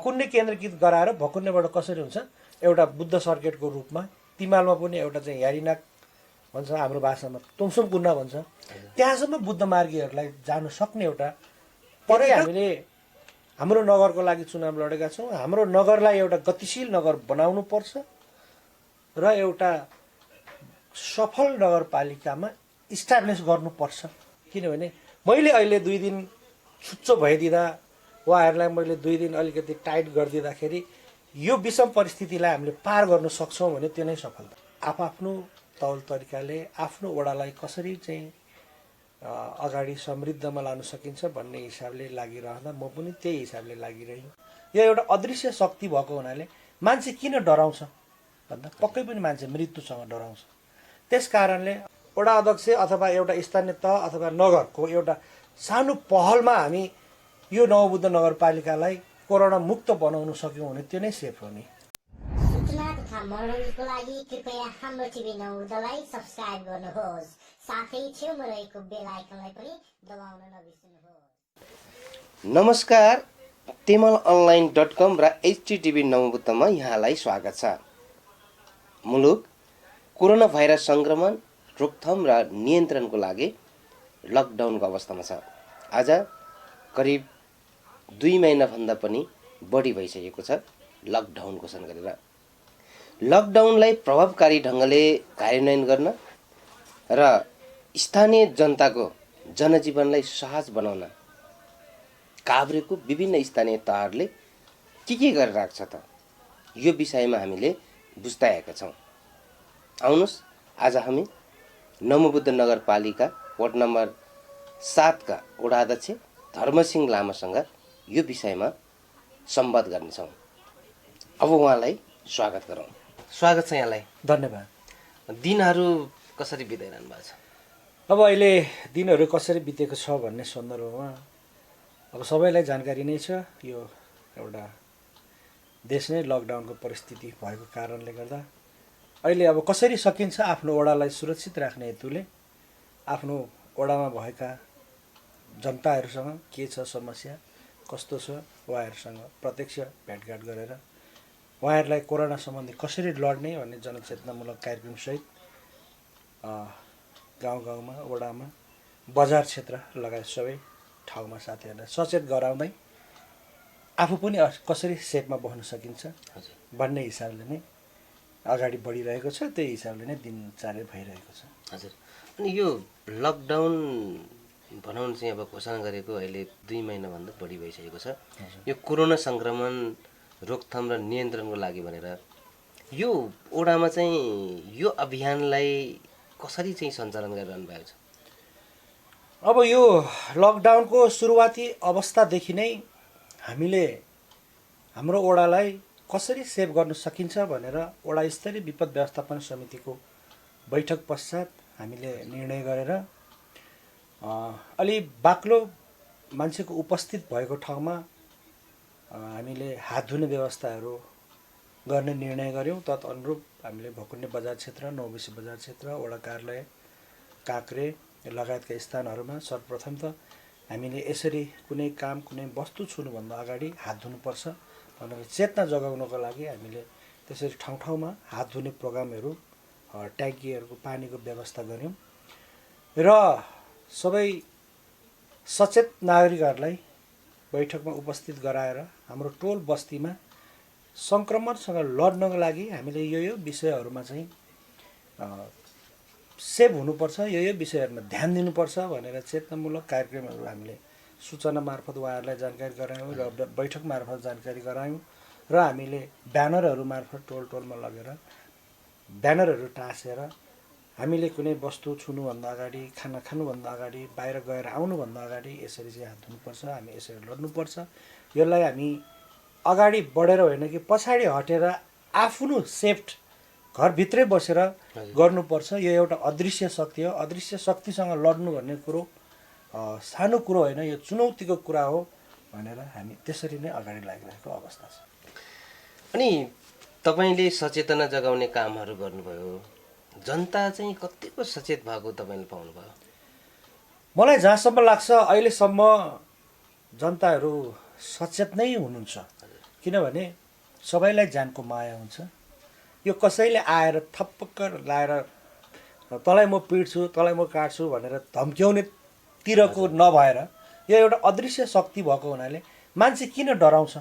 भकुन्डे केन्द्रीकृत गराएर भकुन्डेबाट कसरी हुन्छ एउटा बुद्ध सर्किटको रूपमा तिमालमा पनि एउटा चाहिँ यारिनाक भन्छ हाम्रो भाषामा तुमसुम कुन्ना भन्छ त्यहाँसम्म बुद्ध मार्गीहरूलाई जान सक्ने एउटा हामीले हाम्रो नगरको लागि चुनाव लडेका छौँ। हाम्रो नगरलाई एउटा गतिशील नगर बनाउनु पर्छ र एउटा सफल नगरपालिकामा इस्टाब्लिस गर्नुपर्छ। किनभने मैले अहिले 2 दिन छुच्चो भइदिँदा उहाँहरूलाई मैले 2 दिन अलिकति टाइट गरिदिँदाखेरि यो विषम परिस्थितिलाई हामीले पार गर्न सक्छौँ भने त्यो नै सफलता। आफ्नो तौल तरिकाले आफ्नो वडालाई कसरी चाहिँ अगाडि समृद्धमा लान सकिन्छ भन्ने हिसाबले लागिरहँदा म पनि त्यही हिसाबले लागिरहेँ। यो एउटा अदृश्य शक्ति भएको हुनाले मान्छे किन डराउँछ भन्दा पक्कै पनि मान्छे मृत्युसँग डराउँछ। त्यस कारणले वडा अध्यक्ष अथवा एउटा स्थानीय तह अथवा नगरको एउटा सानो पहलमा हामी यो नवबुद्ध नगरपालिकालाई कोरोना मुक्त बनाउन सक्यौँ भने त्यो नै सेफ हो नि। सूचना तथा मनोरञ्जनको लागि कृपया हाम्रो टिभी नवबुद्धलाई सब्स्क्राइब गर्नुहोस्, साथै छेउमा रहेको बेल आइकनलाई पनि दबाउन नबिर्सनुहोस्। नमस्कार, timalonline.com र HTTV नवबुद्धमा यहाँलाई स्वागत छ। मुलुक कोरोना भाइरस संक्रमण रोकथाम र नियन्त्रणको लागि लकडाउनको अवस्थामा छ। आज करिब 2 महिनाभन्दा पनि बढी भइसकेको छ लकडाउन घोषणा गरेर। लकडाउनलाई प्रभावकारी ढङ्गले कार्यान्वयन गर्न र स्थानीय जनताको जनजीवनलाई सहज बनाउन काभ्रेको विभिन्न स्थानीय तहहरूले के गरिरहेको छ त यो विषयमा हामीले बुझ्दै आएका छौँ। आउनुहोस् आज हामी नवबुद्ध नगरपालिका वार्ड नम्बर 7 का वडा अध्यक्ष धर्मसिंह लामासँग यो विषयमा संवाद गर्नेछौँ। अब उहाँलाई स्वागत गरौँ। स्वागत छ यहाँलाई। धन्यवाद। दिनहरू कसरी बिताइरहनु भएको छ? अब अहिले दिनहरू कसरी बितेको छ भन्ने सन्दर्भमा अब सबैलाई जानकारी नै छ। यो एउटा देश नै लकडाउनको परिस्थिति भएको कारणले गर्दा अहिले अब कसरी सकिन्छ आफ्नो वडालाई सुरक्षित राख्ने हेतुले आफ्नो वडामा भएका जनताहरूसँग के छ समस्या कस्तो छ उहाँहरूसँग प्रत्यक्ष भेटघाट गरेर उहाँहरूलाई कोरोना सम्बन्धी कसरी लड्ने भन्ने जनचेतनामूलक कार्यक्रमसहित गाउँ गाउँमा वडामा बजार क्षेत्र लगायत सबै ठाउँमा साथीहरूलाई सचेत गराउँदै आफू पनि कसरी सेफमा बस्न सकिन्छ भन्ने हिसाबले नै अगाडि बढिरहेको छ। त्यही हिसाबले नै दिनचर्या भइरहेको छ। हजुर, अनि यो लकडाउन भनौँ चाहिँ अब घोषणा गरेको अहिले 2 महिनाभन्दा बढी भइसकेको छ। यो कोरोना सङ्क्रमण रोकथाम र नियन्त्रणको लागि भनेर यो वडामा चाहिँ यो अभियानलाई कसरी चाहिँ सञ्चालन गरिरहनु भएको छ? अब यो लकडाउनको सुरुवाती अवस्थादेखि नै हामीले हाम्रो वडालाई कसरी सेभ गर्न सकिन्छ भनेर वडा स्तरीय विपद व्यवस्थापन समितिको बैठक पश्चात हामीले निर्णय गरेर अलि बाक्लो मान्छेको उपस्थित भएको ठाउँमा हामीले हात धुने व्यवस्थाहरू गर्ने निर्णय गऱ्यौँ। तदअनुरूप हामीले भकुन्डे बजार क्षेत्र, नौबिसी बजार क्षेत्र, वडा कार्यालय, काँक्रे लगायतका स्थानहरूमा सर्वप्रथम त हामीले यसरी कुनै काम कुनै वस्तु छुनुभन्दा अगाडि हात धुनुपर्छ भनेर चेतना जगाउनको लागि हामीले त्यसरी ठाउँ ठाउँमा हात धुने प्रोग्रामहरू ट्याङ्कीहरूको पानीको व्यवस्था गऱ्यौँ र सबै सचेत नागरिकहरूलाई बैठकमा उपस्थित गराएर हाम्रो टोल बस्तीमा सङ्क्रमणसँग लड्नको लागि हामीले यो विषयहरूमा चाहिँ सेभ हुनुपर्छ, यो विषयहरूमा ध्यान दिनुपर्छ भनेर चेतनामूलक कार्यक्रमहरू हामीले सूचना मार्फत उहाँहरूलाई जानकारी गरायौँ र बैठक मार्फत जानकारी गरायौँ र हामीले ब्यानरहरू मार्फत टोल टोलमा लगेर ब्यानरहरू टाँसेर हामीले कुनै वस्तु छुनुभन्दा अगाडि, खाना खानुभन्दा अगाडि, बाहिर गएर आउनुभन्दा अगाडि यसरी चाहिँ हात धुनुपर्छ, हामी यसरी लड्नुपर्छ। यसलाई हामी अगाडि बढेर होइन कि पछाडि हटेर आफ्नो सेफ्ट घरभित्रै बसेर गर्नुपर्छ। यो एउटा अदृश्य शक्ति हो। अदृश्य शक्तिसँग लड्नु भन्ने कुरो सानो कुरो होइन, यो चुनौतीको कुरा हो भनेर हामी त्यसरी नै अगाडि लागिरहेको अवस्था छ। अनि तपाईँले सचेतना जगाउने कामहरू गर्नुभयो, जनता चाहिँ कतिको सचेत भएको तपाईँले पाउनुभयो? मलाई जहाँसम्म लाग्छ अहिलेसम्म जनताहरू सचेत नै हुनुहुन्छ। किनभने सबैलाई जानको माया हुन्छ। यो कसैले आएर थपक्क लाएर तँलाई म पिट्छु तँलाई म काट्छु भनेर धम्क्याउने तिरको नभएर यो एउटा अदृश्य शक्ति भएको हुनाले मान्छे किन डराउँछ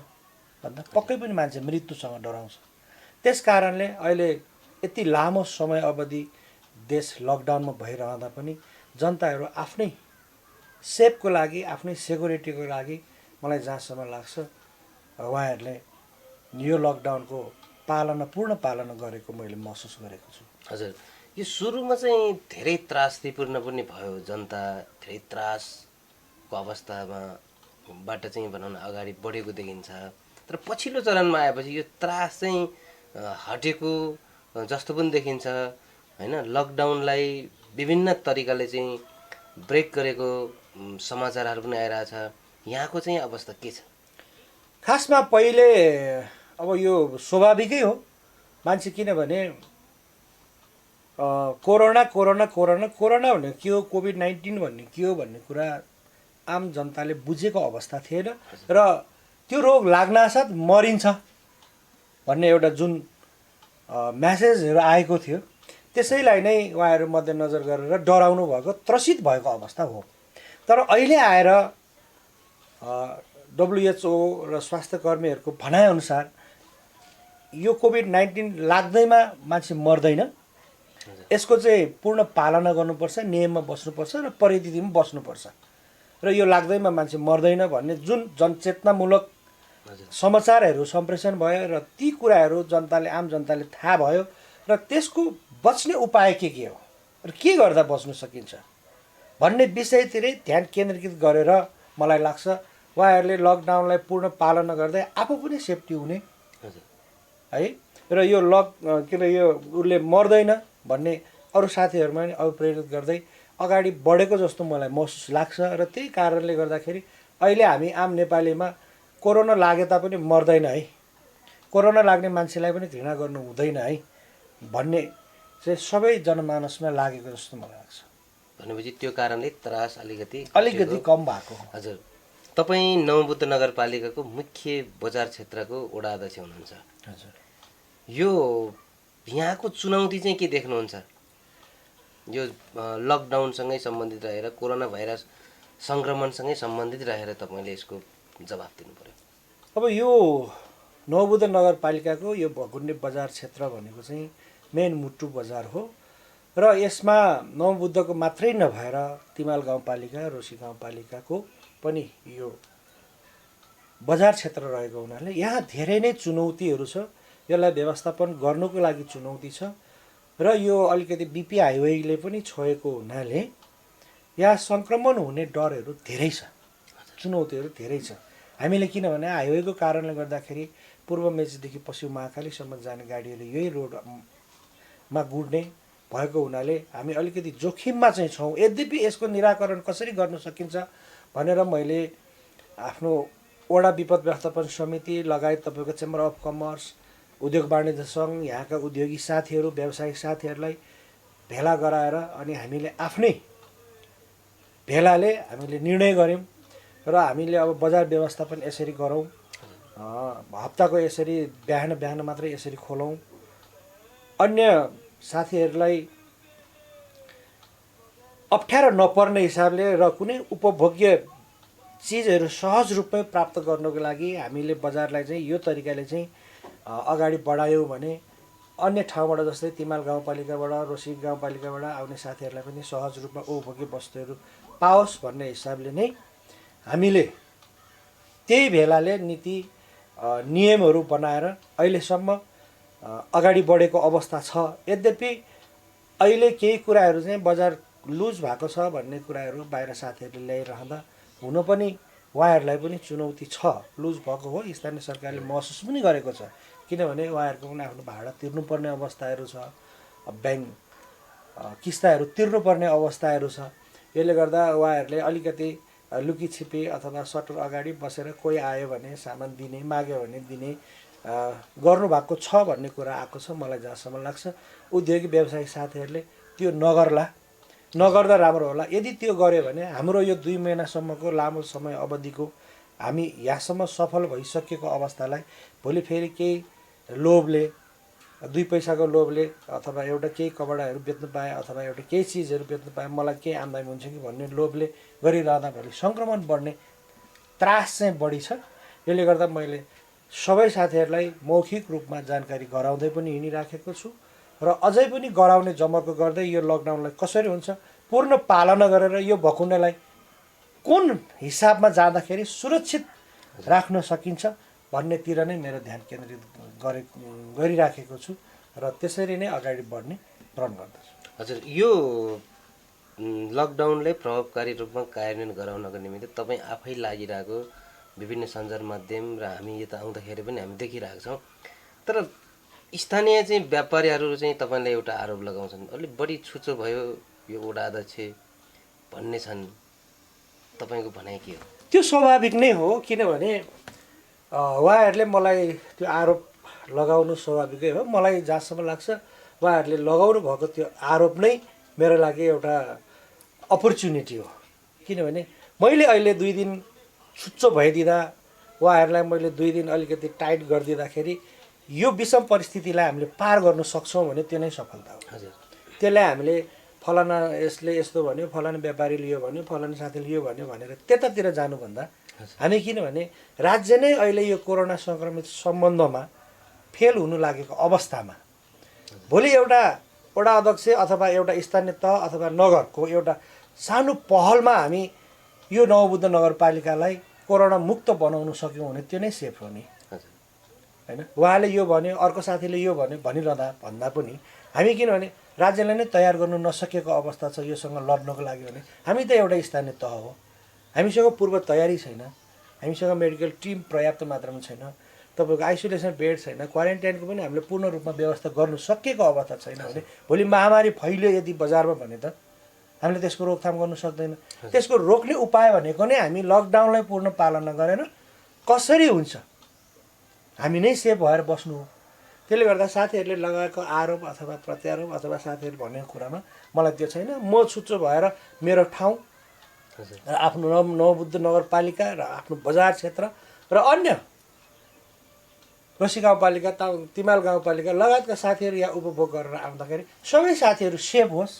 भन्दा पक्कै पनि मान्छे मृत्युसँग डराउँछ। त्यस कारणले अहिले यति लामो समय अवधि देश लकडाउनमा भइरहँदा पनि जनताहरू आफ्नै सेफको लागि आफ्नै सेक्युरिटीको लागि मलाई जहाँसम्म लाग्छ उहाँहरूले यो लकडाउनको पूर्ण पालना गरेको मैले महसुस गरेको छु। हजुर, यो सुरुमा चाहिँ धेरै त्रासदीपूर्ण पनि भयो, जनता धेरै त्रासको अवस्थामा बाट चाहिँ भनौँ न अगाडि बढेको देखिन्छ। तर पछिल्लो चरणमा आएपछि यो त्रास चाहिँ हटेको जस्तो पनि देखिन्छ होइन। लकडाउनलाई विभिन्न तरिकाले चाहिँ ब्रेक गरेको समाचारहरू पनि आइरहेछ। यहाँको चाहिँ अवस्था के छ? खासमा पहिले अब यो स्वाभाविकै हो, मान्छे किनभने कोरोना कोरोना कोरोना कोरोना भन्ने के हो, कोभिड-19 भन्ने के हो भन्ने कुरा आम जनताले बुझेको अवस्था थिएन र त्यो रोग लाग्नासाथ मरिन्छ भन्ने एउटा जुन म्यासेजहरू आएको थियो त्यसैलाई नै उहाँहरू मध्यनजर गरेर डराउनु भएको, त्रसित भएको अवस्था हो। तर अहिले आएर WHO र स्वास्थ्य कर्मीहरूको भनाइअनुसार यो कोभिड-19 लाग्दैमा मान्छे मर्दैन। यसको चाहिँ पूर्ण पालना गर्नुपर्छ, नियममा बस्नुपर्छ र परिधिमा बस्नुपर्छ र यो लाग्दैमा मान्छे मर्दैन भन्ने जुन जनचेतनामूलक समाचारहरू सम्प्रेषण भयो र ती कुराहरू आम जनताले थाहा भयो र त्यसको बच्ने उपाय के हो र के गर्दा बच्न सकिन्छ भन्ने विषयतिरै ध्यान केन्द्रित गरेर मलाई लाग्छ उहाँहरूले लकडाउनलाई पूर्ण पालना गर्दै आफू पनि सेफ्टी हुने है र यो किन यो उसले मर्दैन भन्ने अरू साथीहरूमा पनि अभिप्रेरित गर्दै अगाडि बढेको जस्तो मलाई महसुस लाग्छ र त्यही कारणले गर्दाखेरि अहिले हामी आम नेपालीमा कोरोना लागे तापनि मर्दैन है, कोरोना लाग्ने मान्छेलाई पनि घृणा गर्नु हुँदैन है भन्ने चाहिँ सबै जनमानसमा लागेको जस्तो मलाई लाग्छ। भनेपछि त्यो कारणले त्रास अलिकति कम भएको। हजुर, तपाईँ नवबुद्ध नगरपालिकाको मुख्य बजार क्षेत्रको वडा अध्यक्ष हुनुहुन्छ। हजुर, यो यहाँको चुनौती चाहिँ के देख्नुहुन्छ? यो लकडाउनसँगै सम्बन्धित रहेर, कोरोना भाइरस सङ्क्रमणसँगै सम्बन्धित रहेर तपाईँले यसको जवाफ दिनु पर्यो। अब यो नवबुद्ध नगरपालिकाको यो भकुण्डे बजार क्षेत्र भनेको चाहिँ मेन मुटु बजार हो र यसमा नवबुद्धको मात्रै नभएर तिमाल गाउँपालिका, रोसी गाउँपालिकाको पनि यो बजार क्षेत्र रहेको हुनाले यहाँ धेरै नै चुनौतीहरू छ। यसलाई व्यवस्थापन गर्नुको लागि चुनौती छ र यो अलिकति बिपी हाइवेले पनि छोएको हुनाले यहाँ सङ्क्रमण हुने डरहरू धेरै छ, चुनौतीहरू धेरै छ। हामीले किनभने हाइवेको कारणले गर्दाखेरि पूर्व मेचीदेखि पश्चिम महाकालीसम्म जाने गाडीहरू यही रोडमा गुड्ने भएको हुनाले हामी अलिकति जोखिममा चाहिँ छौँ। यद्यपि यसको निराकरण कसरी गर्न सकिन्छ भनेर मैले आफ्नो वडा विपद व्यवस्थापन समिति लगायत तपाईँको चेम्बर अफ कमर्स, उद्योग वाणिज्य सङ्घ, यहाँका उद्योगी साथीहरू, व्यावसायिक साथीहरूलाई भेला गराएर अनि हामीले आफ्नै भेलाले हामीले निर्णय गऱ्यौँ र हामीले अब बजार व्यवस्थापन यसरी गरौँ, हप्ताको यसरी बिहान बिहान मात्रै यसरी खोलौँ, अन्य साथीहरूलाई अप्ठ्यारो नपर्ने हिसाबले र कुनै उपभोग्य चिजहरू सहज रूपमै प्राप्त गर्नको लागि हामीले बजारलाई चाहिँ यो तरिकाले चाहिँ अगाडि बढायौँ भने अन्य ठाउँबाट जस्तै तिमाल गाउँपालिकाबाट, रोसी गाउँपालिकाबाट आउने साथीहरूलाई पनि सहज रूपमा उपभोग्य वस्तुहरू पाओस् भन्ने हिसाबले नै हामीले त्यही भेलाले नीति नियमहरू बनाएर अहिलेसम्म अगाडि बढेको अवस्था छ। यद्यपि अहिले केही कुराहरू चाहिँ बजार लुज भएको छ भन्ने कुराहरू बाहिर साथीहरूले ल्याइरहँदा हुन पनि उहाँहरूलाई पनि चुनौती छ। लुज भएको हो, स्थानीय सरकारले महसुस पनि गरेको छ किनभने उहाँहरूको पनि आफ्नो भाडा तिर्नुपर्ने अवस्थाहरू छ, ब्याङ्क किस्ताहरू तिर्नुपर्ने अवस्थाहरू छ। यसले गर्दा उहाँहरूले अलिकति लुकीछिपी अथवा सटर अगाडि बसेर कोही आयो भने सामान दिने, माग्यो भने दिने गर्नुभएको छ भन्ने कुरा आएको छ। मलाई जहाँसम्म लाग्छ उद्योगी व्यावसायिक साथीहरूले त्यो नगर्दा राम्रो होला। यदि त्यो गर्यो भने हाम्रो यो 2 महिनासम्मको लामो समय अवधिको हामी यहाँसम्म सफल भइसकेको अवस्थालाई भोलि फेरि केही लोभले 2 पैसाको लोभले अथवा एउटा केही कपडाहरू बेच्न पाएँ अथवा एउटा केही चिजहरू बेच्न पाएँ मलाई केही आम्दानी हुन्छ कि भन्ने लोभले गरिरहँदा भोलि सङ्क्रमण बढ्ने त्रास चाहिँ बढी छ। यसले गर्दा मैले सबै साथीहरूलाई मौखिक रूपमा जानकारी गराउँदै पनि हिँडिराखेको छु र अझै पनि गराउने जमर्को गर्दै यो लकडाउनलाई कसरी हुन्छ पूर्ण पालना गरेर यो भकुन्डेलाई कुन हिसाबमा जाँदाखेरि सुरक्षित राख्न सकिन्छ भन्नेतिर नै मेरो ध्यान केन्द्रित गरिराखेको छु र त्यसरी नै अगाडि बढ्ने प्रण गर्दछु। हजुर, यो लकडाउनले प्रभावकारी रूपमा कार्यान्वयन गराउनको निमित्त तपाईँ आफै लागिरहेको विभिन्न सञ्चार माध्यम र हामी यता आउँदाखेरि पनि हामी देखिरहेको छौँ। तर स्थानीय चाहिँ व्यापारीहरू चाहिँ तपाईँलाई एउटा आरोप लगाउँछन्, अलिक बढी छुचो भयो यो वडा अध्यक्ष भन्ने छन्, तपाईँको भनाइ के हो? त्यो स्वाभाविक नै हो, किनभने उहाँहरूले मलाई त्यो आरोप लगाउनु स्वाभाविकै हो। मलाई जहाँसम्म लाग्छ उहाँहरूले लगाउनु भएको त्यो आरोप नै मेरो लागि एउटा अपर्च्युनिटी हो। किनभने मैले अहिले 2 दिन छुच्चो भइदिँदा उहाँहरूलाई मैले 2 दिन अलिकति टाइट गरिदिँदाखेरि यो विषम परिस्थितिलाई हामीले पार गर्न सक्छौँ भने त्यो नै सफलता हो। हजुर, त्यसलाई हामीले फलाना यसले यस्तो भन्यो, फलाना व्यापारीले यो भन्यो, फलाना साथीले यो भन्यो भनेर त्यतातिर जानुभन्दा हामी किनभने राज्य नै अहिले यो कोरोना सङ्क्रमित सम्बन्धमा फेल हुनु लागेको अवस्थामा भोलि एउटा वडा अध्यक्ष अथवा एउटा स्थानीय तह अथवा नगरको एउटा सानो पहलमा हामी यो नवबुद्ध नगरपालिकालाई कोरोना मुक्त बनाउन सक्यौँ भने त्यो नै सेफ हो नि, होइन? उहाँले यो भन्यो, अर्को साथीले यो भन्यो भनिरहँदा भन्दा पनि हामी किनभने राज्यलाई नै तयार गर्नु नसकेको अवस्था छ योसँग लड्नको लागि भने हामी त एउटा स्थानीय तह हो, हामीसँग पूर्व तयारी छैन, हामीसँग मेडिकल टिम पर्याप्त मात्रामा छैन, तपाईँको आइसोलेसन बेड छैन, क्वारेन्टाइनको पनि हामीले पूर्ण रूपमा व्यवस्था गर्नु सकेको अवस्था छैन भने भोलि महामारी फैल्यो यदि बजारमा भने त हामीले त्यसको रोकथाम गर्नु सक्दैन। त्यसको रोक्ने उपाय भनेको नै हामी लकडाउनलाई पूर्ण पालना गरेर कसरी हुन्छ हामी नै सेफ भएर बस्नु हो। त्यसले गर्दा साथीहरूले लगाएको आरोप अथवा प्रत्यारोप अथवा साथीहरूले भनेको कुरामा मलाई त्यो छैन। म छुच्चो भएर मेरो ठाउँ र आफ्नो नवबुद्ध नगरपालिका र आफ्नो बजार क्षेत्र र अन्य रसी गाउँपालिका तिमाल गाउँपालिका लगायतका साथीहरू यहाँ उपभोग गरेर आउँदाखेरि सबै साथीहरू सेफ होस्,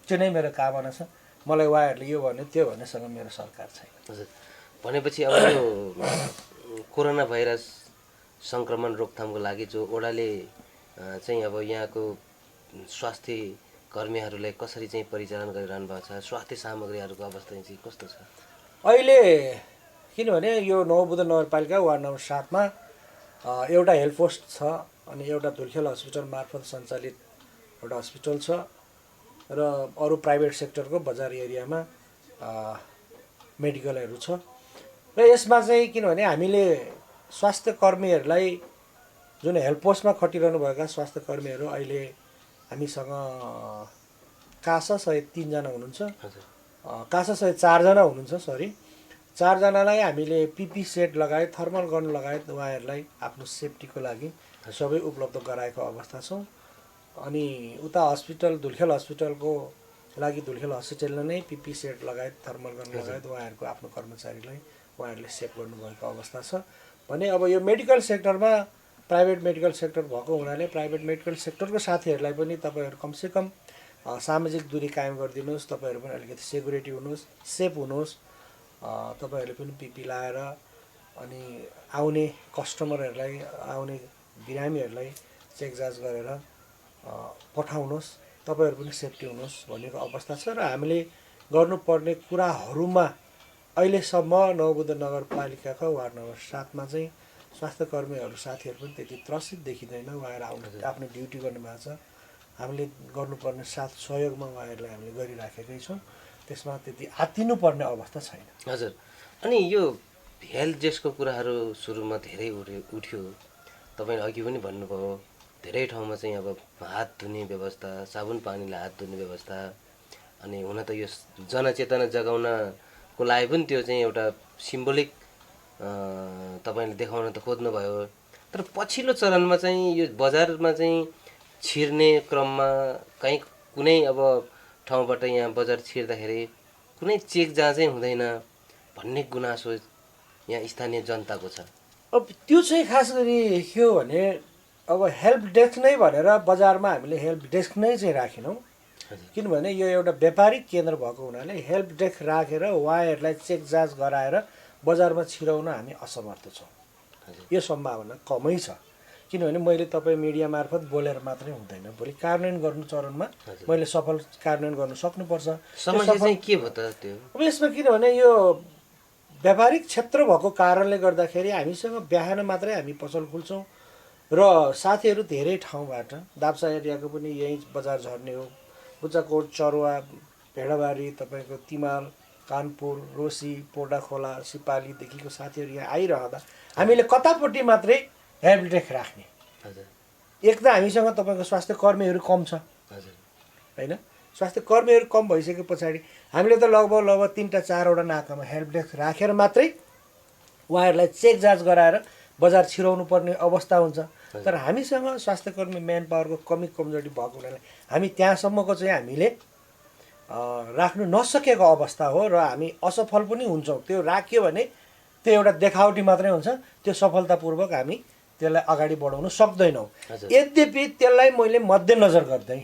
त्यो नै मेरो कामना छ। मलाई उहाँहरूले यो भन्यो त्यो भन्नेसँग मेरो सरकार छैन। हजुर, भनेपछि अब यो कोरोना भाइरस सङ्क्रमण रोकथामको लागि जो वडाले चाहिँ अब यहाँको स्वास्थ्य कर्मीहरूलाई कसरी चाहिँ परिचालन गरिरहनु भएको छ, स्वास्थ्य सामग्रीहरूको अवस्था चाहिँ कस्तो छ अहिले? किनभने यो नवबुद्ध नगरपालिका वार्ड नम्बर 7 मा एउटा हेल्थ पोस्ट छ अनि एउटा धुलखेल हस्पिटल मार्फत सञ्चालित एउटा हस्पिटल छ र अरू प्राइभेट सेक्टरको बजार एरियामा मेडिकलहरू छ। र यसमा चाहिँ किनभने हामीले स्वास्थ्य कर्मीहरूलाई जुन हेल्थ पोस्टमा खटिरहनु भएका स्वास्थ्य कर्मीहरू अहिले हामीसँग कासा 103 जना हुनुहुन्छ, कासा 104 जना हुनुहुन्छ, 4 जनालाई हामीले पिपी सेट लगायत थर्मल गन लगायत उहाँहरूलाई आफ्नो सेफ्टीको लागि सबै उपलब्ध गराएको अवस्था छौँ। अनि उता हस्पिटल धुलखेल हस्पिटलको लागि धुलखेल हस्पिटलले नै पिपी सेट लगायत थर्मल गन लगायत उहाँहरूको आफ्नो कर्मचारीलाई उहाँहरूले सेभ गर्नुभएको अवस्था छ। भने अब यो मेडिकल सेक्टरमा प्राइभेट मेडिकल सेक्टर भएको हुनाले प्राइभेट मेडिकल सेक्टरको साथीहरूलाई पनि तपाईँहरू कमसेकम सामाजिक दूरी कायम गरिदिनुहोस्, तपाईँहरू पनि अलिकति सेक्युरिटी हुनुहोस्, सेफ हुनुहोस्। तपाईँहरूले पनि पिपी लाएर अनि आउने कस्टमरहरूलाई आउने बिरामीहरूलाई चेक जाँच गरेर पठाउनुहोस्, तपाईँहरू पनि सेफ्टी हुनुहोस् भनेको अवस्था छ। र हामीले गर्नुपर्ने कुराहरूमा अहिलेसम्म नवबुद्ध नगरपालिकाको वार्ड नम्बर 7 मा चाहिँ स्वास्थ्य कर्मीहरू साथीहरू पनि त्यति त्रसित देखिँदैन, उहाँहरू आउनु आफ्नो ड्युटी गर्नुभएको छ। हामीले गर्नुपर्ने साथ सहयोगमा उहाँहरूलाई हामीले गरिराखेकै छौँ, त्यसमा त्यति आत्तिनुपर्ने अवस्था छैन। हजुर, अनि यो हेल्थ डेस्कको कुराहरू सुरुमा धेरै उठ्यो, तपाईँले अघि पनि भन्नुभयो धेरै ठाउँमा चाहिँ अब हात धुने व्यवस्था, साबुन पानीले हात धुने व्यवस्था, अनि हुन त यो जनचेतना जगाउनको लागि पनि त्यो चाहिँ एउटा सिम्बोलिक तपाईँले देखाउन त खोज्नुभयो। तर पछिल्लो चरणमा चाहिँ यो बजारमा चाहिँ छिर्ने क्रममा कहीँ कुनै अब ठाउँबाट यहाँ बजार छिर्दाखेरि कुनै चेक जाँचै हुँदैन भन्ने गुनासो यहाँ स्थानीय जनताको छ? अब त्यो चाहिँ खास गरी के हो भने अब हेल्प डेस्क नै भनेर बजारमा हामीले हेल्प डेस्क नै चाहिँ राखेनौँ। किनभने यो एउटा व्यापारिक केन्द्र भएको हुनाले हेल्प डेस्क राखेर उहाँहरूलाई चेक जाँच गराएर बजारमा छिराउन हामी असमर्थ छौँ। यो सम्भावना कमै छ। किनभने मैले तपाईँ मिडिया मार्फत बोलेर मात्रै हुँदैन, भोलि कार्यान्वयन गर्नु चरणमा मैले सफल कार्यान्वयन गर्नु सक्नुपर्छ। समस्या चाहिँ के भयो त त्यो? अब यसमा किनभने यो व्यापारिक क्षेत्र भएको कारणले गर्दाखेरि हामीसँग बिहान मात्रै हामी पसल खुल्छौँ र साथीहरू धेरै ठाउँबाट दाप्चा एरियाको पनि यहीँ बजार झर्ने हो, बुच्चाकोट, चरुवा, भेडाबारी, तपाईँको तिमाल, कानपुर, रोसी, पोडाखोला, सिपालीदेखिको साथीहरू यहाँ आइरहँदा हामीले कतापट्टि मात्रै हेल्प डेस्क राख्ने। एक त हामीसँग तपाईँको स्वास्थ्य कर्मीहरू कम छ होइन, स्वास्थ्य कर्मीहरू कम भइसके पछाडि हामीले त लगभग 3टा 4वटा नाकामा हेल्प डेस्क राखेर मात्रै उहाँहरूलाई चेक जाँच गराएर बजार छिराउनु पर्ने अवस्था हुन्छ। तर हामीसँग स्वास्थ्य कर्मी म्यान पावरको कमी कमजोरी भएको हुनाले हामी त्यहाँसम्मको चाहिँ हामीले राख्नु नसकेको अवस्था हो र हामी असफल पनि हुन्छौँ। त्यो राख्यो भने त्यो एउटा देखावटी मात्रै हुन्छ, त्यो सफलतापूर्वक हामी त्यसलाई अगाडि बढाउन सक्दैनौँ। यद्यपि त्यसलाई मैले मध्यनजर गर्दै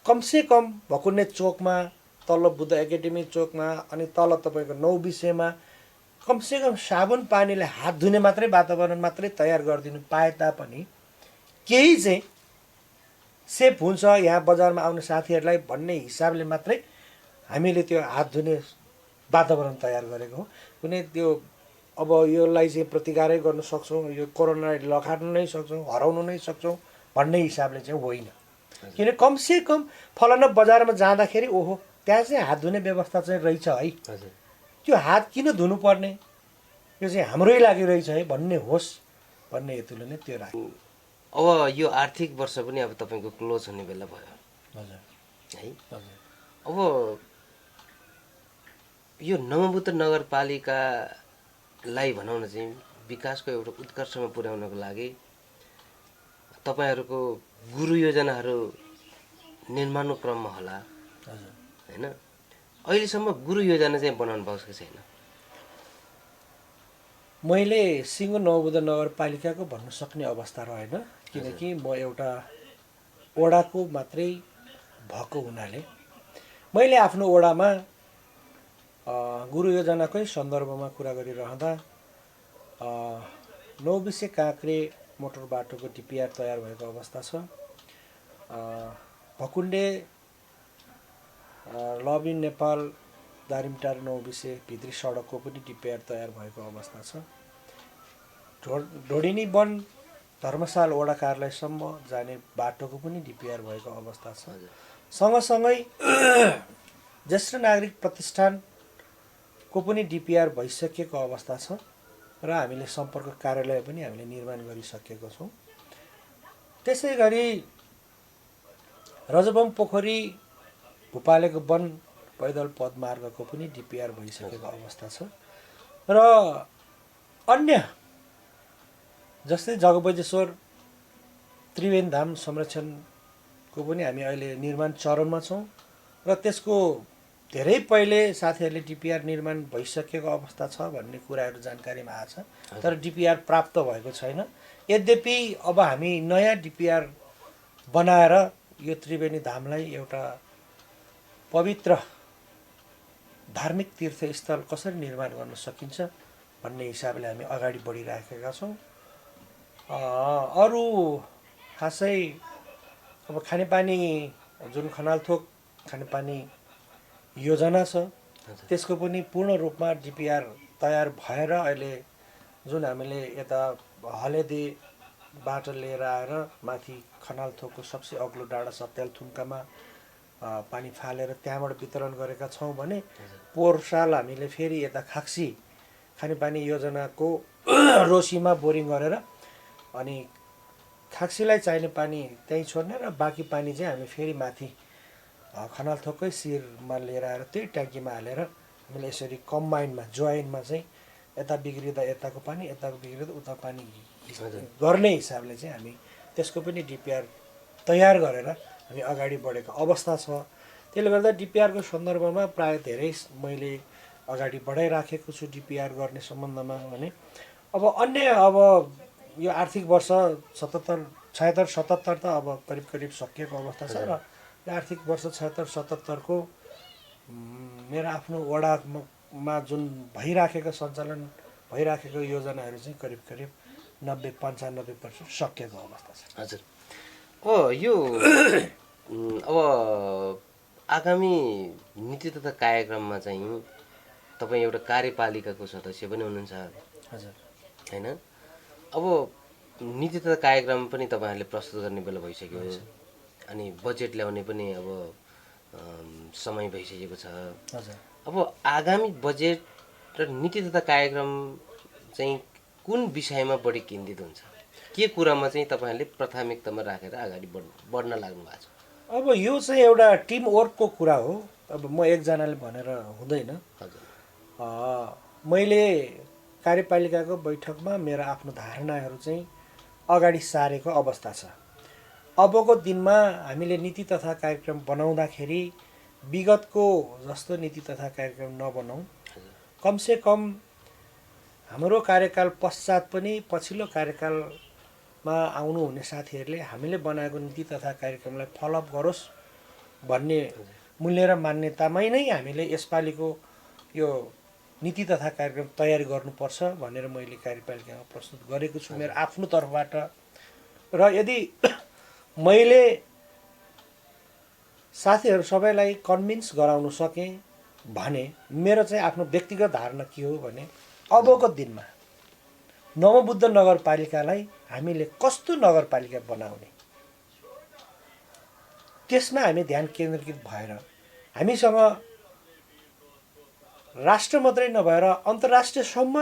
कमसेकम भकुन्ने चोकमा, तल बुद्ध एकाडेमी चोकमा अनि तल तपाईँको 9 विषयमा कमसेकम साबुन पानीले हात धुने मात्रै वातावरण मात्रै तयार गरिदिनु पाए तापनि केही चाहिँ सेफ हुन्छ यहाँ बजारमा आउने साथीहरूलाई भन्ने हिसाबले मात्रै हामीले त्यो हात धुने वातावरण तयार गरेको हो। कुनै त्यो अब यसलाई चाहिँ प्रतिकारै गर्न सक्छौँ, यो कोरोनालाई लखार्नु नै सक्छौँ, हराउनु नै सक्छौँ भन्ने हिसाबले चाहिँ होइन। किन कमसेकम फलाना बजारमा जाँदाखेरि ओहो त्यहाँ चाहिँ हात धुने व्यवस्था चाहिँ रहेछ है, त्यो हात किन धुनुपर्ने, यो चाहिँ हाम्रै लागि रहेछ है भन्ने होस् भन्ने हेतुले नै त्यो राख्यो। अब यो आर्थिक वर्ष पनि अब तपाईँको क्लोज हुने बेला भयो हजुर है। हजुर अब यो नमोबुद्ध नगरपालिकालाई भनौँ न चाहिँ विकासको एउटा उत्कर्षमा पुर्याउनको लागि तपाईँहरूको गुरु योजनाहरू निर्माणको क्रममा होला हजुर होइन? अहिलेसम्म गुरु योजना चाहिँ बनाउनु भएको छैन? मैले सिङ्गो नवबुद्ध नगरपालिकाको भन्नु सक्ने अवस्था रहेन, किनकि म एउटा वडाको मात्रै भएको हुनाले मैले आफ्नो वडामा गुरु योजनाकै सन्दर्भमा कुरा गरिरहँदा 9 विषय काँक्रे मोटर बाटोको डिपिआर तयार भएको अवस्था छ। भकुण्डे लबिन नेपाल दारिमटार 9 विषय भित्री सडकको पनि डिपिआर तयार भएको अवस्था छ। ढोडिनी वन धर्मशाल वडा कार्यालयसम्म जाने बाटोको पनि डिपिआर भएको अवस्था छ। सँगसँगै ज्येष्ठ नागरिक प्रतिष्ठानको पनि डिपिआर भइसकेको अवस्था छ र हामीले सम्पर्क कार्यालय पनि हामीले निर्माण गरिसकेको छौँ। त्यसै गरी रजबम पोखरी भुपालेको वन पैदल पदमार्गको पनि डिपिआर भइसकेको अवस्था छ र अन्य जस्तै जगबैजेश्वर त्रिवेणी धाम संरक्षणको पनि हामी अहिले निर्माण चरणमा छौँ र त्यसको धेरै पहिले साथीहरूले डिपिआर निर्माण भइसकेको अवस्था छ भन्ने कुराहरू जानकारीमा आएको छ, तर डिपिआर प्राप्त भएको छैन। यद्यपि अब हामी नयाँ डिपिआर बनाएर यो त्रिवेणी धामलाई एउटा पवित्र धार्मिक तीर्थस्थल कसरी निर्माण गर्न सकिन्छ भन्ने हिसाबले हामी अगाडि बढिराखेका छौँ। अरू खासै अब खानेपानी जुन खनालथोक खानेपानी योजना छ त्यसको पनि पूर्ण रूपमा डिपिआर तयार भएर अहिले जुन हामीले यता हलेदीबाट लिएर आएर माथि खनालथोकको सबसे अग्लो डाँडा छ तेलथुम्कामा पानी फालेर त्यहाँबाट वितरण गरेका छौँ भने पोहोर साल हामीले फेरि यता खाक्सी खानेपानी योजनाको रोसीमा बोरिङ गरेर अनि खाक्सीलाई चाहिने पानी त्यहीँ छोड्ने र बाँकी पानी चाहिँ हामी फेरि माथि खनालथोककै शिरमा लिएर आएर त्यही ट्याङ्कीमा हालेर हामीले यसरी कम्बाइनमा जोइनमा चाहिँ यता बिग्रिँदा यताको पानी यताको बिग्रिँदा उता पानी गर्ने हिसाबले चाहिँ हामी त्यसको पनि डिपिआर तयार गरेर हामी अगाडि बढेको अवस्था छ। त्यसले गर्दा डिपिआरको सन्दर्भमा प्राय धेरै मैले अगाडि बढाइराखेको छु डिपिआर गर्ने सम्बन्धमा भने अब अन्य अब यो आर्थिक वर्ष 76 त अब करिब करिब सकिएको अवस्था छ र यो आर्थिक वर्ष 76 को मेरो आफ्नो वडामा जुन भइराखेको सञ्चालन भइराखेको योजनाहरू चाहिँ करिब करिब 90-95% सकिएको अवस्था छ। हजुर यो अब आगामी नीति तथा कार्यक्रममा चाहिँ तपाईँ एउटा कार्यपालिकाको सदस्य पनि हुनुहुन्छ हजुर हैन। अब नीति तथा कार्यक्रम पनि तपाईँहरूले प्रस्तुत गर्ने बेला भइसक्यो अनि बजेट ल्याउने पनि अब समय भइसकेको छ। हजुर अब आगामी बजेट र नीति तथा कार्यक्रम चाहिँ कुन विषयमा बढी केन्द्रित हुन्छ, के कुरामा चाहिँ तपाईँहरूले प्राथमिकतामा राखेर अगाडि बढ्न लाग्नु भएको छ? अब यो चाहिँ एउटा टिम वर्कको कुरा हो। अब म एकजनाले भनेर हुँदैन। हजुर मैले कार्यपालिकाको बैठकमा मेरा आफ्नो धारणाहरू चाहिँ अगाडि सारेको अवस्था छ। अबको दिनमा हामीले नीति तथा कार्यक्रम बनाउँदाखेरि विगतको जस्तो नीति तथा कार्यक्रम नबनाउँ। कमसे कम हाम्रो कार्यकाल पश्चात पनि पछिल्लो कार्यकालमा आउनुहुने साथीहरूले हामीले बनाएको नीति तथा कार्यक्रमलाई फलोअप गरोस् भन्ने मूल्य र मान्यतामै नै हामीले यसपालिको यो नीति तथा कार्यक्रम तयारी गर्नुपर्छ भनेर मैले कार्यपालिकामा प्रस्तुत गरेको छु मेरो आफ्नो तर्फबाट। र यदि मैले साथीहरू सबैलाई कन्भिन्स गराउन सकेँ भने मेरो चाहिँ आफ्नो व्यक्तिगत धारणा के हो भने अबको दिनमा नवबुद्ध नगरपालिकालाई हामीले कस्तो नगरपालिका बनाउने त्यसमा हामी ध्यान केन्द्रित भएर हामीसँग राष्ट्र मात्रै नभएर अन्तर्राष्ट्रियसम्म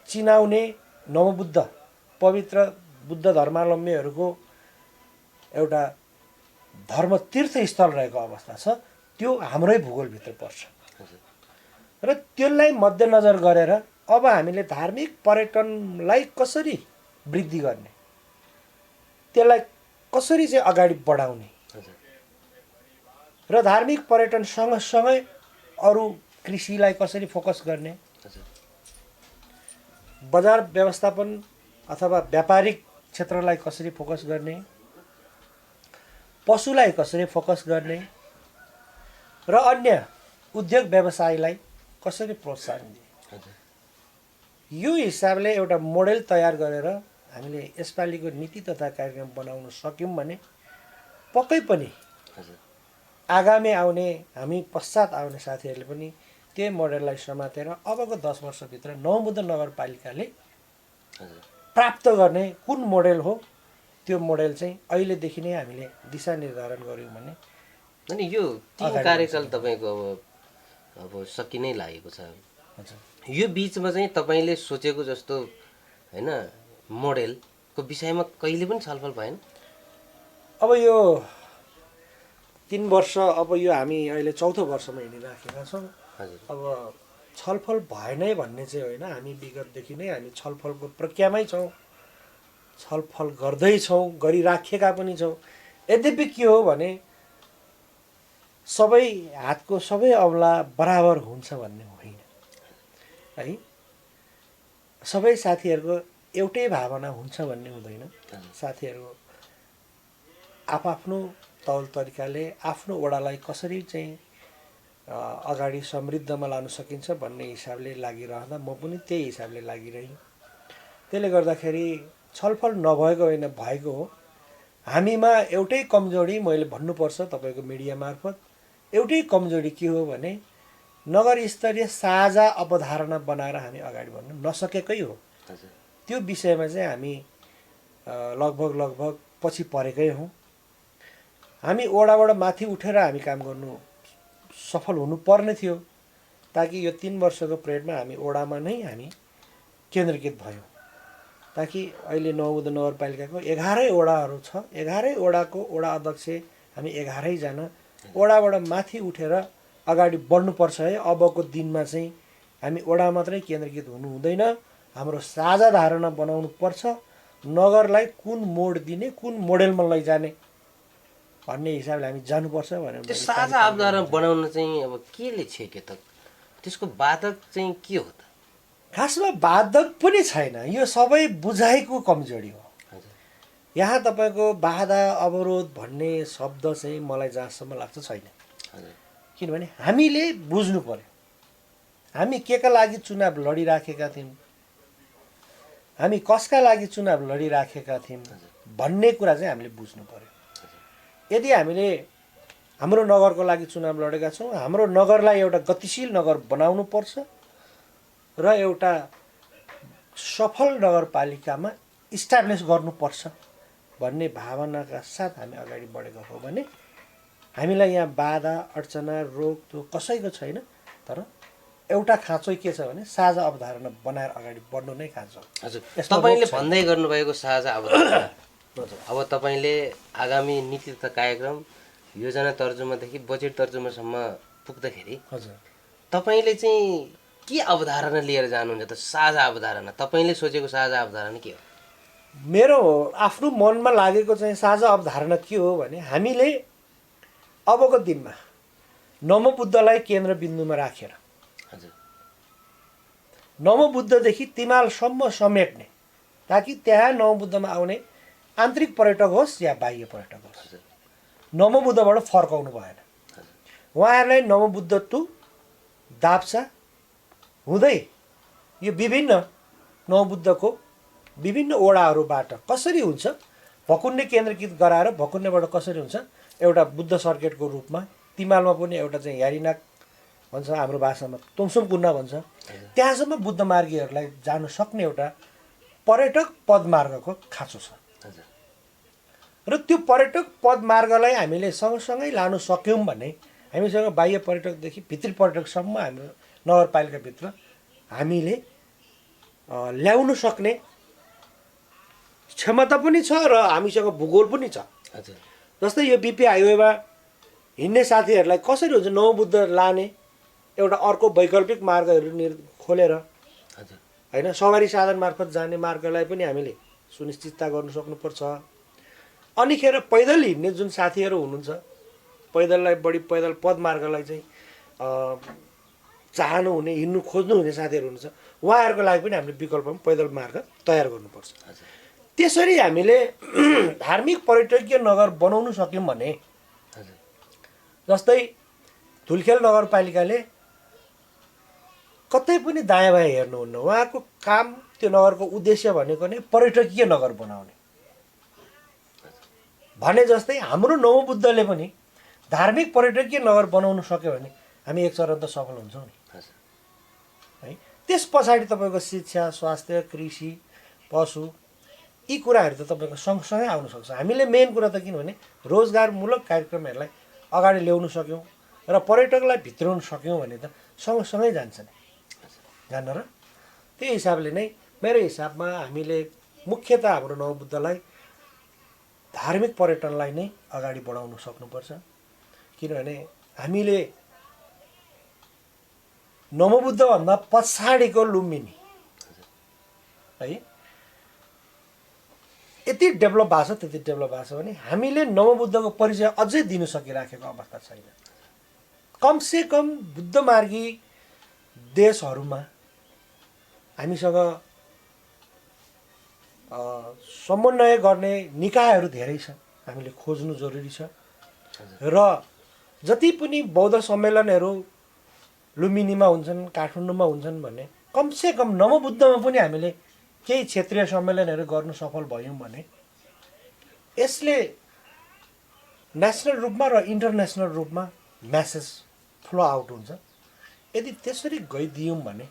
चिनाउने नवबुद्ध पवित्र बुद्ध धर्मावलम्बीहरूको एउटा धर्म तीर्थस्थल रहेको अवस्था छ। त्यो हाम्रै भूगोलभित्र पर्छ र त्यसलाई मध्यनजर गरेर अब हामीले धार्मिक पर्यटनलाई कसरी वृद्धि गर्ने, त्यसलाई कसरी चाहिँ अगाडि बढाउने र धार्मिक पर्यटन सँगसँगै अरू कृषिलाई कसरी फोकस गर्ने, बजार व्यवस्थापन अथवा व्यापारिक क्षेत्रलाई कसरी फोकस गर्ने, पशुलाई कसरी फोकस गर्ने र अन्य उद्योग व्यवसायलाई कसरी प्रोत्साहन दिने, यो हिसाबले एउटा मोडेल तयार गरेर हामीले यसपालिको नीति तथा कार्यक्रम बनाउन सक्यौँ भने पक्कै पनि आगामी आउने हामी पश्चात आउने साथीहरूले पनि त्यही मोडेललाई समातेर अबको 10 वर्षभित्र नवबुद्ध नगरपालिकाले प्राप्त गर्ने कुन मोडेल हो त्यो मोडेल चाहिँ अहिलेदेखि नै हामीले दिशा निर्धारण गर्यौँ भने अनि यो 3 कार्यकाल तपाईँको अब सकि नै लागेको छ। यो बिचमा चाहिँ तपाईँले सोचेको जस्तो हैन मोडेलको विषयमा कहिले पनि छलफल भएन? अब यो 3 वर्ष अब यो हामी अहिले 4थो वर्षमा हिँडिराखेका छौँ। अब छलफल भएनै भन्ने चाहिँ होइन, हामी विगतदेखि नै हामी छलफलको प्रक्रियामै छौँ, छलफल गर्दैछौँ, गरिराखेका पनि छौँ। यद्यपि के हो भने सबै हातको सबै औँला बराबर हुन्छ भन्ने होइन है। सबै साथीहरूको एउटै भावना हुन्छ भन्ने हुँदैन। साथीहरू आफ्नो तौल तरिकाले आफ्नो वडालाई कसरी चाहिँ अगाडि समृद्धमा लान सकिन्छ भन्ने हिसाबले लागिरहँदा म पनि त्यही हिसाबले लागिरहेँ। त्यसले गर्दाखेरि छलफल नभएको होइन, भएको हो। हामीमा एउटै कमजोरी मैले भन्नुपर्छ तपाईँको मिडिया मार्फत, एउटै कमजोरी के हो भने नगर स्तरीय साझा अवधारणा बनाएर हामी अगाडि बढ्न नसकेकै हो। त्यो विषयमा चाहिँ हामी लगभग पछि परेकै हौँ। हामी वडाबाट माथि उठेर हामी काम गर्नु सफल हुनुपर्ने थियो ताकि यो 3 वर्षको पिरियडमा हामी वडामा नै हामी केन्द्रीकृत भयौँ, ताकि अहिले नवबुद्ध नगरपालिकाको 11 वडाहरू छ। 11 वडाको वडा अध्यक्ष हामी 11 जना वडाबाट माथि उठेर अगाडि बढ्नुपर्छ है। अबको दिनमा चाहिँ हामी वडा मात्रै केन्द्रीकृत हुनु हुँदैन, हाम्रो साझा धारणा बनाउनु पर्छ। नगरलाई कुन मोड दिने, कुन मोडेलमा लैजाने भन्ने हिसाबले हामी जानुपर्छ भनेर त्यो साझा अवधारणा बनाउन चाहिँ अब केले छेक्यो त त्यसको बाधक चाहिँ के हो त खासमा बाधक पनि छैन यो सबै बुझाइको कमजोरी हो हजुर यहाँ तपाईँको बाधा अवरोध भन्ने शब्द चाहिँ मलाई जहाँसम्म लाग्छ छैन हजुर किनभने हामीले बुझ्नु पर्यो हामी केका लागि चुनाव लडिराखेका थियौँ हामी कसका लागि चुनाव लडिराखेका थियौँ भन्ने कुरा चाहिँ हामीले बुझ्नु पर्यो यदि हामीले हाम्रो नगरको लागि चुनाव लडेका छौँ हाम्रो नगरलाई एउटा गतिशील नगर बनाउनु पर्छ र एउटा सफल नगरपालिकामा इस्टाब्लिस गर्नुपर्छ भन्ने भावनाका साथ हामी अगाडि बढेका हौँ भने हामीलाई यहाँ बाधा अर्चना रोकटोक कसैको छैन तर एउटा खाँचो के छ भने साझा अवधारणा बनाएर अगाडि बढ्नु नै खाँचो हजुर यसमा तपाईँले रोक छैन। भन्दै गर्नुभएको साझा अवधारणा अब तपाईँले आगामी नीति तथा कार्यक्रम योजना तर्जुमादेखि बजेट तर्जुमासम्म पुग्दाखेरि हजुर तपाईँले चाहिँ के अवधारणा लिएर जानुहुन्छ त साझा अवधारणा तपाईँले सोचेको साझा अवधारणा के हो मेरो आफ्नो मनमा लागेको चाहिँ साझा अवधारणा के हो भने हामीले अबको दिनमा नमोबुद्धलाई केन्द्रबिन्दुमा राखेर हजुर नमोबुद्धदेखि तिमालसम्म समेट्ने ताकि त्यहाँ नमोबुद्धमा आउने आन्तरिक पर्यटक होस् या बाह्य पर्यटक होस् हजुर नमोबुद्धबाट फर्काउनु भएन उहाँहरूलाई नमोबुद्ध टु दाप्चा हुँदै यो विभिन्न नवबुद्धको विभिन्न ओडाहरूबाट कसरी हुन्छ भकुन्ने केन्द्रीकृत गराएर भकुन्नेबाट कसरी हुन्छ एउटा बुद्ध सर्किटको रूपमा तिमालमा पनि एउटा चाहिँ यारिनाक भन्छ हाम्रो भाषामा तोङसुम कुन्ना भन्छ त्यहाँसम्म बुद्ध मार्गीहरूलाई जान सक्ने एउटा पर्यटक पदमार्गको खाँचो छ हजुर र त्यो पर्यटक पदमार्गलाई हामीले सँगसँगै लानु सक्यौँ भने हामीसँग बाह्य पर्यटकदेखि भित्री पर्यटकसम्म हाम्रो नगरपालिकाभित्र हामीले ल्याउनु सक्ने क्षमता पनि छ र हामीसँग भूगोल पनि छ हजुर जस्तै यो बिपी हाइवेमा हिँड्ने साथीहरूलाई कसरी हुन्छ नवबुद्ध लाने एउटा अर्को वैकल्पिक मार्गहरू खोलेर हजुर होइन सवारी साधन मार्फत जाने मार्गलाई पनि हामीले सुनिश्चितता गर्नु सक्नुपर्छ अनिखेर पैदल हिँड्ने जुन साथीहरू हुनुहुन्छ पैदललाई बढी पैदल पदमार्गलाई चाहिँ चाहनुहुने हिँड्नु खोज्नुहुने साथीहरू हुनुहुन्छ उहाँहरूको लागि पनि हामीले विकल्पमा पैदल मार्ग तयार गर्नुपर्छ हजुर त्यसरी हामीले धार्मिक पर्यटकीय नगर बनाउन सक्यौँ भने हजुर जस्तै धुलखेल नगरपालिकाले कतै पनि दायाँ बायाँ हेर्नुहुन्न उहाँको काम त्यो नगरको उद्देश्य भनेको नै पर्यटकीय नगर बनाउने भने जस्तै हाम्रो नवबुद्धले पनि धार्मिक पर्यटकीय नगर बनाउन सक्यो भने हामी एक चरण त सफल हुन्छौँ नि हजुर है त्यस पछाडि तपाईँको शिक्षा स्वास्थ्य कृषि पशु यी कुराहरू त तपाईँको सँगसँगै आउन सक्छ हामीले मेन कुरा त किनभने रोजगारमूलक कार्यक्रमहरूलाई अगाडि ल्याउन सक्यौँ र पर्यटकलाई भित्राउन सक्यौँ भने त सँगसँगै जान्छ नि जान्न र त्यही हिसाबले नै मेरो हिसाबमा हामीले मुख्यतः हाम्रो नवबुद्धलाई धार्मिक पर्यटनलाई नै अगाडि बढाउन सक्नुपर्छ किनभने हामीले नमोबुद्धभन्दा पछाडिको लुम्बिनी है यति डेभलप भएको छ त्यति डेभलप भएको छ भने हामीले नमोबुद्धको परिचय अझै दिन सकिराखेको अवस्था छैन कमसे कम बुद्ध मार्गी देशहरूमा हामीसँग समन्वय गर्ने निकायहरू धेरै छ हामीले खोज्नु जरुरी छ र जति पनि बौद्ध सम्मेलनहरू लुम्बिनीमा हुन्छन् काठमाडौँमा हुन्छन् भने कमसे कम नमोबुद्धमा पनि हामीले केही क्षेत्रीय सम्मेलनहरू गर्न सफल भयौँ भने यसले नेसनल रूपमा र इन्टरनेसनल रूपमा म्यासेज फ्लो आउट हुन्छ यदि त्यसरी गइदियौँ भने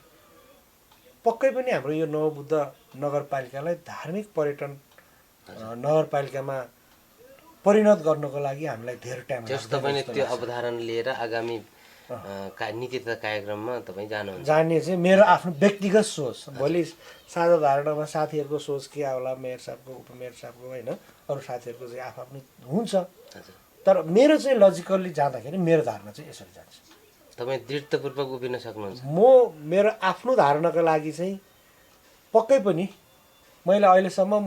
पक्कै पनि हाम्रो यो नवबुद्ध नगरपालिकालाई धार्मिक पर्यटन नगरपालिकामा परिणत गर्नको लागि हामीलाई धेरै टाइम जस तपाईँले त्यो अवधारणा लिएर आगामी नीति तथा कार्यक्रममा तपाईँ जानुहुन्छ जान्ने चाहिँ मेरो आफ्नो व्यक्तिगत सोच भोलि साझा धारणामा साथीहरूको सोच के आउला मेयर साहबको उपमेयर साहबको होइन अरू साथीहरूको चाहिँ आफ्नै हुन्छ हजुर तर मेरो चाहिँ लजिकल्ली जाँदाखेरि मेरो धारणा चाहिँ यसरी जान्छ तपाईँ दृढतापूर्वक उभिन सक्नुहुन्छ म मेरो आफ्नो धारणाको लागि चाहिँ पक्कै पनि मैले अहिलेसम्म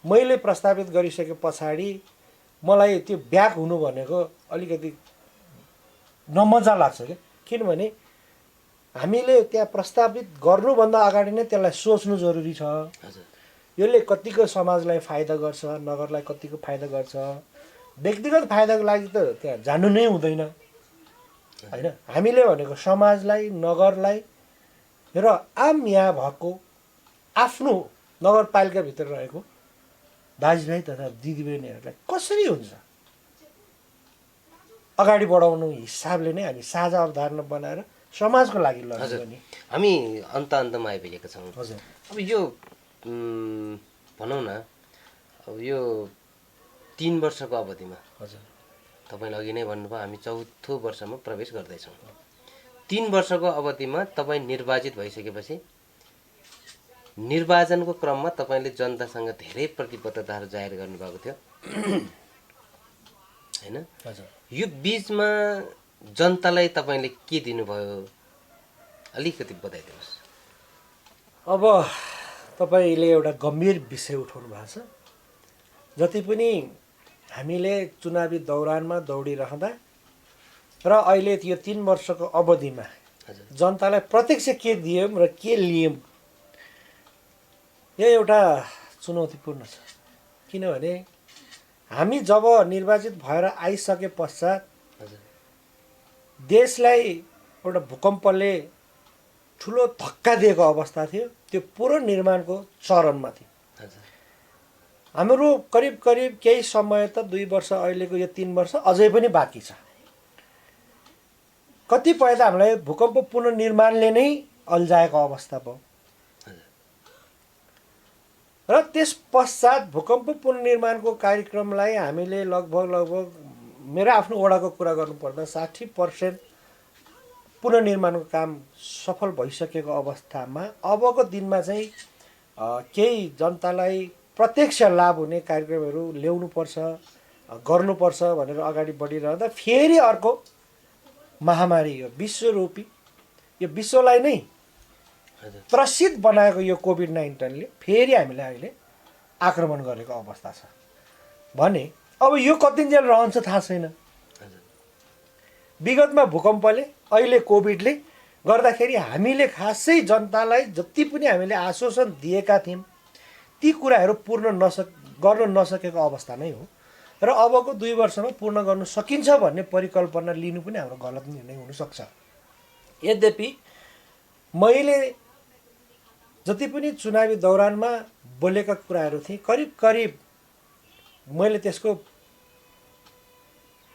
मैले प्रस्तावित गरिसके पछाडि मलाई त्यो ब्याक हुनु भनेको अलिकति नमजा लाग्छ क्या। किनभने हामीले त्यहाँ प्रस्तावित गर्नुभन्दा अगाडि नै त्यसलाई सोच्नु जरुरी छ। हजुर यसले कतिको समाजलाई फाइदा गर्छ, नगरलाई कतिको फाइदा गर्छ। व्यक्तिगत फाइदाको लागि त त्यहाँ जानु नै हुँदैन होइन। हामीले भनेको समाजलाई, नगरलाई र आम यहाँ भएको आफ्नो नगरपालिकाभित्र रहेको दाजुभाइ तथा दिदीबहिनीहरूलाई कसरी हुन्छ अगाडि बढाउनु हिसाबले नै हामी साझा अवधारणा बनाएर समाजको लागि लड्नु हजुर पनि। हामी अन्तमा आइपुगेका छौँ। हजुर अब यो भनौँ न, अब यो 3 वर्षको अवधिमा हजुर तपाईँले अघि नै भन्नुभयो हामी 4थो वर्षमा प्रवेश गर्दैछौँ। 3 वर्षको अवधिमा तपाईँ निर्वाचित भइसकेपछि निर्वाचनको क्रममा तपाईँले जनतासँग धेरै प्रतिबद्धताहरू जाहेर गर्नुभएको थियो होइन। हजुर यो बिचमा जनतालाई तपाईँले के दिनुभयो अलिकति बताइदिनुहोस्। अब तपाईँले एउटा गम्भीर विषय उठाउनु भएको छ। जति पनि हामीले चुनावी दौरानमा दौडिरहँदा र अहिले यो 3 वर्षको अवधिमा हजुर जनतालाई प्रत्यक्ष के दियौँ र के लियौँ, यो एउटा चुनौतीपूर्ण छ। किनभने हामी जब निर्वाचित भएर आइसके पश्चात हजुर देशलाई एउटा भूकम्पले ठुलो धक्का दिएको अवस्था थियो। त्यो पुनर्निर्माणको चरणमा थियो। हजुर हाम्रो करिब करिब केही समय त 2 वर्ष, अहिलेको यो 3 वर्ष अझै पनि बाँकी छ। कतिपय त हामीलाई भूकम्प पुनर्निर्माणले नै अल्झाएको अवस्था भयो र त्यस पश्चात भूकम्प पुनर्निर्माणको कार्यक्रमलाई हामीले लगभग मेरो आफ्नो वडाको कुरा गर्नुपर्दा 60% पुनर्निर्माणको काम सफल भइसकेको अवस्थामा अबको दिनमा चाहिँ केही जनतालाई प्रत्यक्ष लाभ हुने कार्यक्रमहरू ल्याउनुपर्छ, गर्नुपर्छ भनेर अगाडि बढिरहँदा फेरि अर्को महामारी, यो विश्वरूपी, यो विश्वलाई नै हजुर त्रसित बनाएको यो कोभिड-19ले फेरि हामीलाई अहिले आक्रमण गरेको अवस्था छ भने अब यो कतिन्जेल रहन्छ थाहा छैन। हजुर विगतमा भूकम्पले, अहिले कोभिडले गर्दाखेरि हामीले खासै जनतालाई जति पनि हामीले आश्वासन दिएका थियौँ ती कुराहरू गर्न नसकेको अवस्था नै हो र अबको 2 वर्षमा पूर्ण गर्न सकिन्छ भन्ने परिकल्पना लिनु पनि हाम्रो गलत निर्णय हुनसक्छ। यद्यपि मैले जति पनि चुनावी दौरानमा बोलेका कुराहरू थिए करिब करिब मैले त्यसको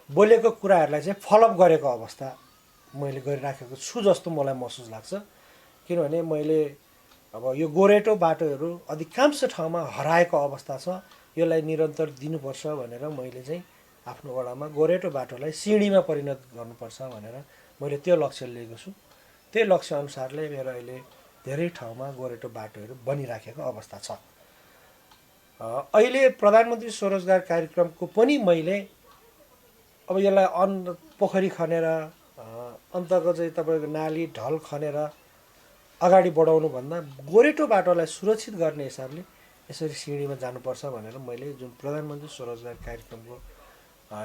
बोलेको कुराहरूलाई चाहिँ फलोअप गरेको अवस्था मैले गरिराखेको छु जस्तो मलाई महसुस लाग्छ। किनभने मैले अब यो गोरेटो बाटोहरू अधिकांश ठाउँमा हराएको अवस्था छ, यसलाई निरन्तर दिनुपर्छ भनेर मैले चाहिँ आफ्नो वडामा गोरेटो बाटोलाई सिँढीमा परिणत गर्नुपर्छ भनेर मैले त्यो लक्ष्य लिएको छु। त्यही लक्ष्य अनुसारले मेरो अहिले धेरै ठाउँमा गोरेटो बाटोहरू बनिराखेको अवस्था छ। अहिले प्रधानमन्त्री स्वरोजगार कार्यक्रमको पनि मैले अब यसलाई पोखरी खनेर अन्तको चाहिँ तपाईँको नाली ढल खनेर अगाडि बढाउनु भन्दा गोरेटो बाटोलाई सुरक्षित गर्ने हिसाबले यसरी सिँढीमा जानुपर्छ भनेर मैले जुन प्रधानमन्त्री स्वरोजगार कार्यक्रमको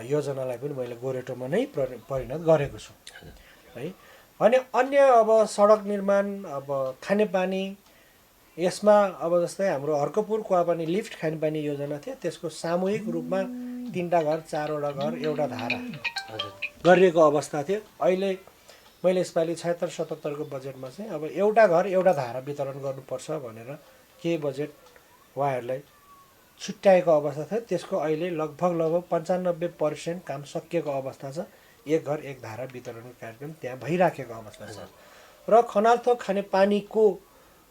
योजनालाई पनि मैले गोरेटोमा नै परिणत गरेको छु है। अनि अन्य अब सडक निर्माण, अब खानेपानी, यसमा अब जस्तै हाम्रो हर्कपुर कुवापानी लिफ्ट खानेपानी योजना थियो, त्यसको सामूहिक रूपमा 3टा घर, 4वटा घर, एउटा धारा गरिएको अवस्था थियो। अहिले मैले यसपालि 76-77 को बजेटमा चाहिँ अब एउटा घर एउटा धारा वितरण गर्नुपर्छ भनेर के बजेट उहाँहरूलाई छुट्याएको अवस्था थियो। त्यसको अहिले लगभग 95% काम सकिएको अवस्था छ। एक घर एक धारा वितरणको कार्यक्रम त्यहाँ भइराखेको अवस्था छ र खनालथोक खानेपानीको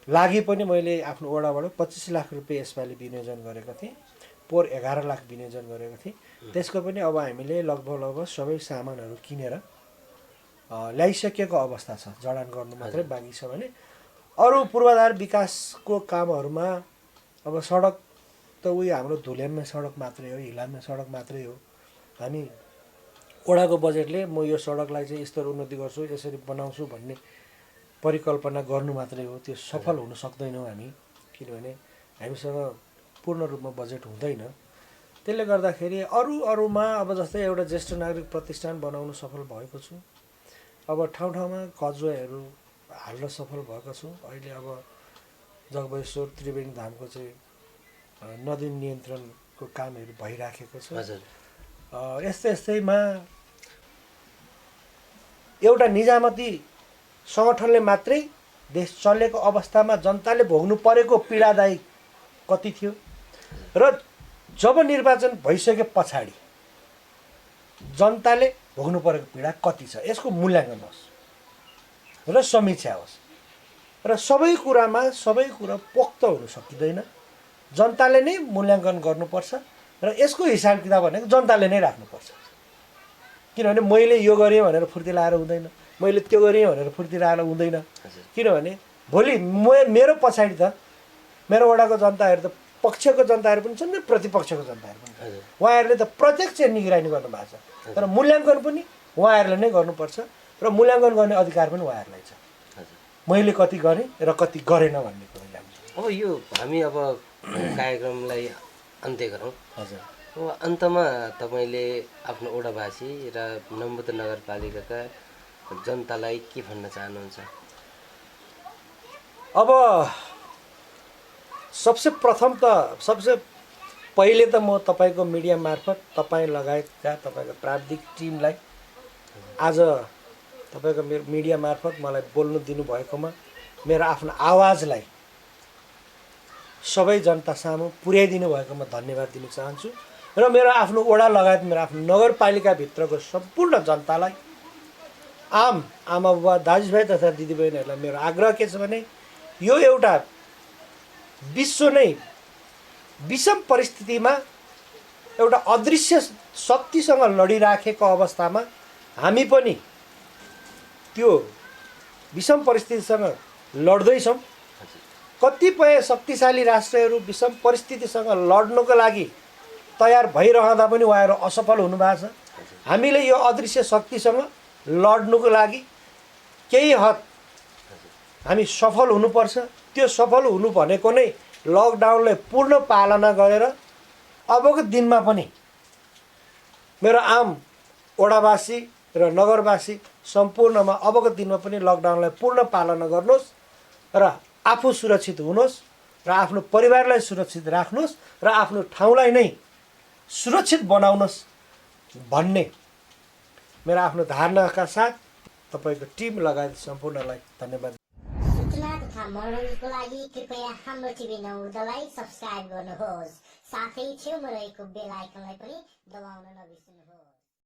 लागि पनि मैले आफ्नो वडाबाट 25 लाख रुपियाँ यसपालि विनियोजन गरेको थिएँ। पोहोर 11 लाख विनियोजन गरेको थिएँ। त्यसको पनि अब हामीले लगभग सबै सामानहरू किनेर ल्याइसकेको अवस्था छ। जडान गर्नु मात्रै बाँकी छ भने अरू पूर्वाधार विकासको कामहरूमा अब सडक त उयो हाम्रो धुल्याममा सडक मात्रै हो, हिलाममा सडक मात्रै हो। हामी वडाको बजेटले म यो सडकलाई चाहिँ स्तर उन्नति गर्छु, यसरी बनाउँछु भन्ने परिकल्पना गर्नु मात्रै हो, त्यो सफल हुन सक्दैनौँ हामी। किनभने हामीसँग पूर्ण रूपमा बजेट हुँदैन त्यसले गर्दाखेरि अरूमा अब जस्तै एउटा ज्येष्ठ नागरिक प्रतिष्ठान बनाउन सफल भएको छु। अब ठाउँ ठाउँमा कजुवाहरू हाल्न सफल भएको छु। अहिले अब जगबेश्वर त्रिवेणी धामको चाहिँ नदी नियन्त्रणको कामहरू भइराखेको छ। यस्तैमा एउटा निजामती सङ्गठनले मात्रै देश चलेको अवस्थामा जनताले भोग्नु परेको पीडादायी कति थियो र जब निर्वाचन भइसके पछाडि जनताले भोग्नु परेको पीडा कति छ यसको मूल्याङ्कन होस् र समीक्षा होस् र सबै कुरा पोख्त हुन सकिँदैन। जनताले नै मूल्याङ्कन गर्नुपर्छ र यसको हिसाब किताब भनेको जनताले नै राख्नुपर्छ। किनभने मैले यो गरेँ भनेर फुर्ती लाएर हुँदैन, मैले त्यो गरेँ भनेर फुर्ती लाएर हुँदैन। किनभने भोलि मेरो पछाडि त मेरो वडाको जनताहरू त पक्षको जनताहरू पनि छन् र प्रतिपक्षको जनताहरू पनि छन्। उहाँहरूले त प्रत्यक्ष निगरानी गर्नुभएको छ, तर मूल्याङ्कन पनि उहाँहरूले नै गर्नुपर्छ र मूल्याङ्कन गर्ने अधिकार पनि उहाँहरूलाई छ। मैले कति गरेँ र कति गरेन भन्ने कुरा अब यो हामी अब कार्यक्रमलाई अन्त्य गरौँ। हजुर। अब अन्तमा तपाईँले आफ्नो ओडावासी र नम्बुद्ध नगरपालिकाका जनतालाई के भन्न चाहनुहुन्छ? अब सबसे पहिले त म तपाईँको मिडिया मार्फत तपाईँ लगायतका तपाईँको प्राविधिक टिमलाई आज तपाईँको मेरो मिडिया मार्फत मलाई बोल्नु दिनुभएकोमा मेरो आफ्नो आवाजलाई सबै जनता सामु पुर्याइदिनु भएकोमा धन्यवाद दिन चाहन्छु र मेरो आफ्नो वडा लगायत मेरो आफ्नो नगरपालिकाभित्रको सम्पूर्ण जनतालाई, आम आमा बुबा दाजुभाइ तथा दिदीबहिनीहरूलाई मेरो आग्रह के छ भने यो एउटा विश्व नै विषम परिस्थितिमा एउटा अदृश्य शक्तिसँग लडिराखेको अवस्थामा हामी पनि त्यो विषम परिस्थितिसँग लड्दैछौँ। कतिपय शक्तिशाली राष्ट्रहरू विषम परिस्थितिसँग लड्नको लागि तयार भइरहँदा पनि उहाँहरू असफल हुनुभएको छ। हामीले यो अदृश्य शक्तिसँग लड्नुको लागि केही हद हामी सफल हुनुपर्छ। त्यो सफल हुनु भनेको नै लकडाउनलाई पूर्ण पालना गरेर अबको दिनमा पनि मेरो आम वडावासी र नगरवासी सम्पूर्णमा अबको दिनमा पनि लकडाउनलाई पूर्ण पालना गर्नुहोस् र आफू सुरक्षित हुनुहोस् र आफ्नो परिवारलाई सुरक्षित राख्नुहोस् र आफ्नो ठाउँलाई नै सुरक्षित बनाउनुहोस् भन्ने मेरो आफ्नो धारणाका साथ तपाईँको टिम लगायत सम्पूर्णलाई धन्यवाद। सूचना तथा मनोरञ्जनको लागि कृपया हाम्रो टिभी 9 सब्स्क्राइब गर्नुहोस्। साथै छेउमा रहेको बेल आइकनलाई पनि दबाउन नबिर्सनुहोस्।